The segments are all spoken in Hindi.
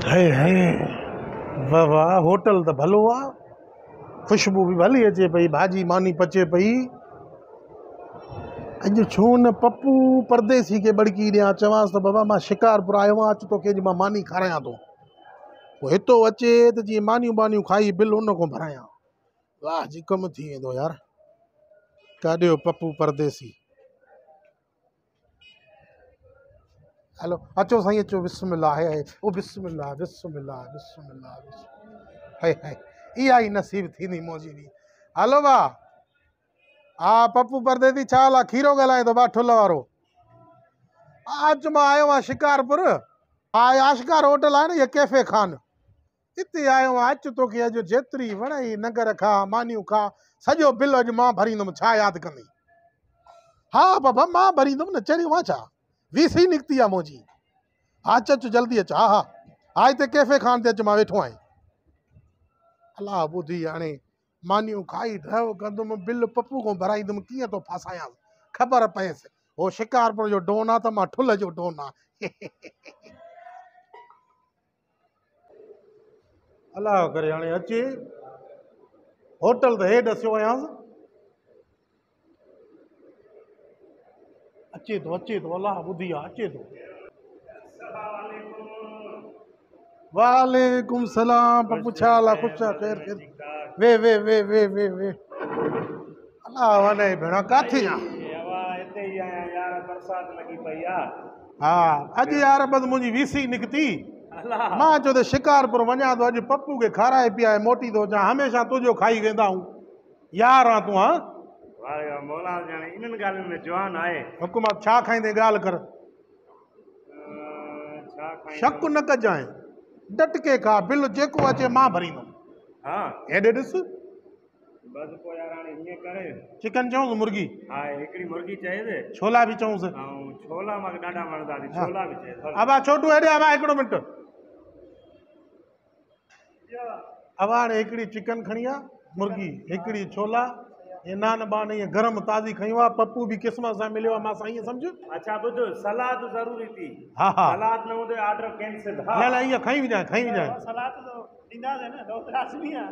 है वाह वाह, होटल तो भलो आहे, खुशबू भी भली अचे पई, भाजी मानी पचे पई। अॼु छो न पप्पू परदेसी के बड़की ॾियां, चवांसि त बाबा मां शिकारपुर आयो आहियां, अच तोखे अॼु मां मानी खारायां थो। पोइ हितो अचे त जीअं मानियूं बानियूं खाई बिल उन खां भरायां। वाह जी, कमु थी वेंदो यार। काॾियो पप्पू परदेसी। हलो अचो साईं अचो, बिस्मिल्लाह है ओ बिस्मिल्लाह बिस्मिल्लाह बिस्मिल्लाह है इहा ई नसीब थींदी मुंहिंजी बि। हलो भाउ, हा पप्पू परदेसी छा हाल आहे? खीरो ॻाल्हाए थो भाउ, ठुल वारो। अॼु मां आयो आहियां शिकारपुर। हा आशिकार होटल आहे न, इहा कैफ़े खान, हिते आयो आहियां। अचु तोखे अॼु जेतिरी वणई नगर खा, मानियूं खा, सॼो बिल अॼु मां भरींदुमि, छा यादि कंदी? हा बाबा मां भरींदुमि न, चरियो मां छा, वीसी निकिती आहे मुंहिंजी। हा अचु जल्दी अचु। हा हा हा, हिते कैफ़े खान ते अचु, मां वेठो आहियां। अलाह ॿुधी हाणे मानियूं खाई ड्राइव कंदुमि, बिल पप्पू खां भराईंदुमि, कीअं थो फासायां ख़बर पएसि। हो शिकारपुर जो डोन आहे त मां ठुल जो डोन आहे। अलाह करे हाणे अचे, होटल त हेॾ असियो आयांसि, अचे थो अलाह ॿुधी आहे, अचे थो। वालेकुम सलाम पप्पू, छा हाल आहे? ख़ुशि आहे? ख़ैर ख़ैर, वे वे वे वे वे वे अलाह वॾे भेणा, काथे आहे? हिते ई आहियां यार, बरसात लॻी पई आहे। हा अॼु यार बस मुंहिंजी वीसी निकिती, मां चयो त शिकारपुर वञा थो, अॼु पप्पू खे खाराए पीआरे मोटी थो अचां। हमेशह तुंहिंजो खाई वेंदा आहियूं, यार आहे तूं। हा मौला ॼाणे इन्हनि ॻाल्हियुनि में जवान आहे। हुकुम छा खाईंदे ॻाल्हि कर, शक न कजांइ, डट के खा, बिल जेको अचे मां भरींदुमि। हा हेॾे ॾिस, बस पोइ यार हाणे हीअं करे, चिकन चऊंसि मुर्गी? हा हिकिड़ी मुर्गी चएसि, छोला बि चऊंसि? ऐं छोला मूंखे ॾाढा वणंदा आहिनि, छोला बि चएसि। अबा छोटू हेॾे अबा, हिकिड़ो मिंट। अबा हाणे हिकिड़ी चिकन खणी आ, मुर्गी हिकिड़ी, छोला, ये नान बान ये गरम ताज़ी खयूं आहे। पप्पू बि क़िस्मत सां मिलियो आहे, मां साईं सम्झ। अच्छा ॿुध, सलाद ज़रूरी थी। हा हा, सलाद न हूंदो ऑर्डर कैंसिल। न न ईअं खई विझाए, खई विझाए। सलाद तो ॾींदासीं न, दोस्त लाज़मी आहे।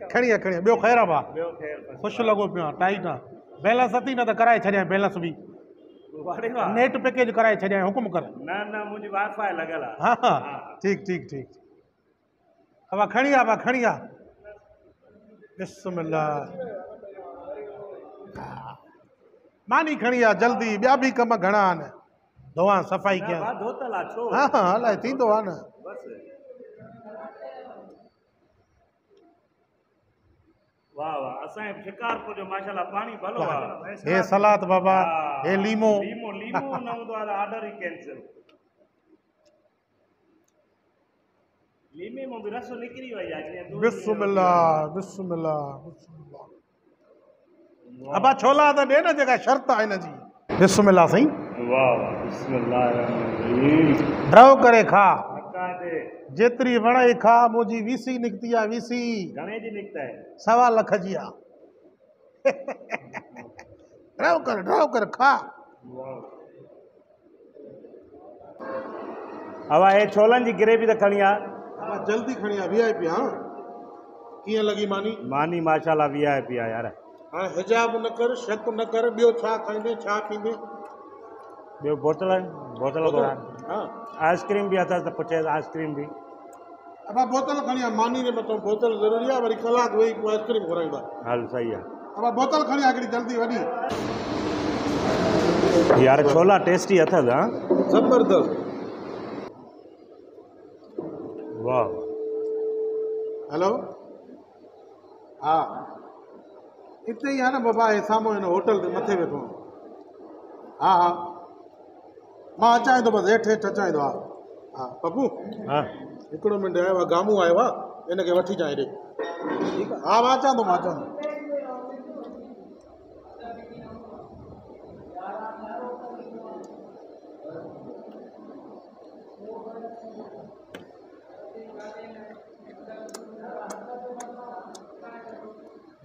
खणी खणी ॿियो ख़ैर आहे भाउ? ॿियो ख़ैर, ख़ुशि लॻो पियो आहे, टाइट आहे। बैलेंस अथई न त कराए छॾियां बैलेंस बि, नेट पैकेज कराए छॾियां, हुकुम कर। न न मुंहिंजी वाईफाई लॻल आहे। हा हा ठीकु ठीकु ठीकु। अबा खणी आ, खणी आ, बिस्मिल्लाह। मानी खणी आ जल्दी, ॿिया बि कम घणा आहिनि, धोआ सफ़ाई कयां। हा हा अलाए थींदो आहे न। वाह वाह, असांजे शिकारपुर जो माशाल्लाह पाणी भलो आहे। हे सलाद बाबा, हे लीमो लीमो लीमो न हूंदो आहे ऑर्डर ई कैंसिल। लीमे में बि रस निकिरी वई आहे। बिस्मिल्लाह बिस्मिल्लाह बिस्मिल्लाह। अबा छोला त ॾे न, जेका शर्त आहे हिन जी। बिस्मिल्लाह साईं। वाह वाह, बिस्मिल्लाह। ड्राइव करे खा, जेतिरी वणे खा। मुंहिंजी वीसी निकिती आहे, वीसी। घणे जी निकिता है? 1.25 लाख जी आहे। ड्राइव कर खा। अब हे छोलनि जी ग्रेवी त खणी आ, जल्दी खणी आ, VIP। हाँ कीअं लॻी मानी? मानी माशाल्लाह VIP आहे यार। हाँ हिजाब न कर, शक न कर। ॿियो छा खाईंदे, छा पींदे? ॿियो बोतल घुराए। हाँ आइसक्रीम बि अथसि त पुछे, आइसक्रीम बि। अबा बोतल खणी आ, मानी जे मथां बोतल ज़रूरी आहे, वरी कलाक वेही पोइ आइसक्रीम घुराईंदा। हल सही आहे। अबा बोतल खणी आ हिकिड़ी जल्दी वॾी। यार छोला टेस्टी अथसि। हाँ ज़बरदस्त। वाह। हेलो, हा हिते ई आहे न बाबा, हे साम्हूं हिन होटल ते मथे वेठो आहियां। हा हा मां अचां थो, बसि हेठि अचां थो। हा हा पप्पू, हा हिकिड़ो मिंट आयो आहे, गामू आयो आहे, हिनखे वठी अचां हेॾे। ठीकु आहे, हा मां अचां थो, मां अचां थो।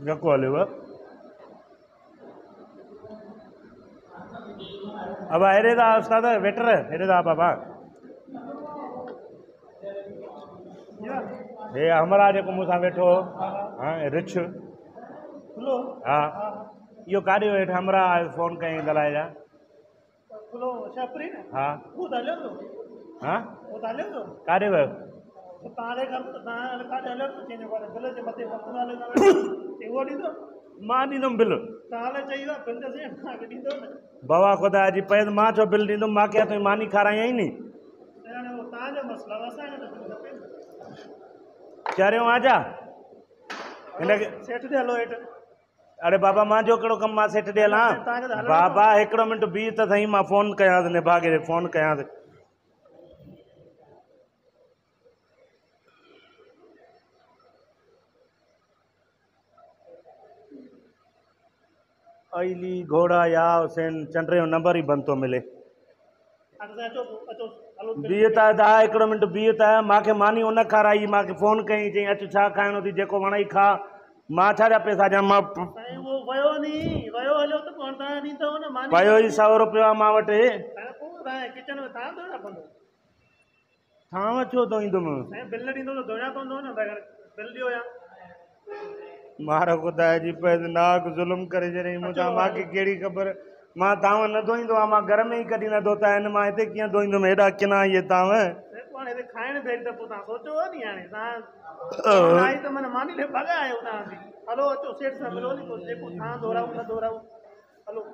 यको हलेव। अब हेॾे था उस्ताद वेटर, हेॾे था बाबा। हे हमरा जेको मूंसां वेठो हाँ रिछ खुलो हाँ इहो काॾे वेठो हमरा फ़ोन कयईं दलाल जा खुलो छापरी न हाँ वो हलियो तो हाँ वो हलियो तो काॾे वियो तव्हांजे घर तव्हां काॾे हलियो तो चईंजो पर बिल जे मथे वक़्तु नाले सां उहो ॾींदो मां ॾींदुमि बिल तव्हां चई वियो बिल त सेठ तव्हांखे ॾींदो न बाबा ख़ुदा जी पए त मां छो बिल ॾींदुमि मां क्या तुंहिंजी मानी खारायई नी हाणे उहो तव्हांजो मसइलो आहे, असांखे त बिल खपे चरियो आजा हिनखे सेठ ॾे हलो हेठि अरे बाबा मां जो कहिड़ो कमु मां सेठ ॾे हलां तव्हांखे त हलणो बाबा हिकिड़ो मिंट बीह त सही मां फ़ोन कयांसि निभागे खे फ़ोन कयांसि अली घोड़ा या हुसैन चंड्रे जो नंबर ई बंदि थो मिले अचो अचो हलो बीह त दा हिकिड़ो मिंट बीह त मूंखे मानी उन खाराई मूंखे फ़ोन कयईं चई अचु छा खाइणो अथई जेको वणई खा मां छा जा पैसा ॾियां मां साईं उहो वियो नी वियो हलियो त कोन तव्हां ॾींदव न मानी पियो ई 100 रुपया मां वटि पोइ तव्हां किचन में तव्हां थोरा पवंदो थांव छो थो ईंदुमि साईं बिल ॾींदो त धोया पवंदो न भई बिल ॾियो या मार ख़ुदा जी पए नाक ज़ुल्म करे छॾियईं मूंसां मूंखे कहिड़ी ख़बर मां तांव न धोईंदो आहियां मां घर में ई कॾहिं न धोता आहिनि मां हिते कीअं धोईंदुमि हेॾा किना इहे तांव हाणे हिते खाइण भेट त पोइ तव्हां सोचो नी हाणे तव्हां आई त माना मानी ॾे भॻा आहियो तव्हां बि हलो अचो सेठ सां मिलो नी पोइ जेको तव्हां दोहराऊं न दोहराऊं हलो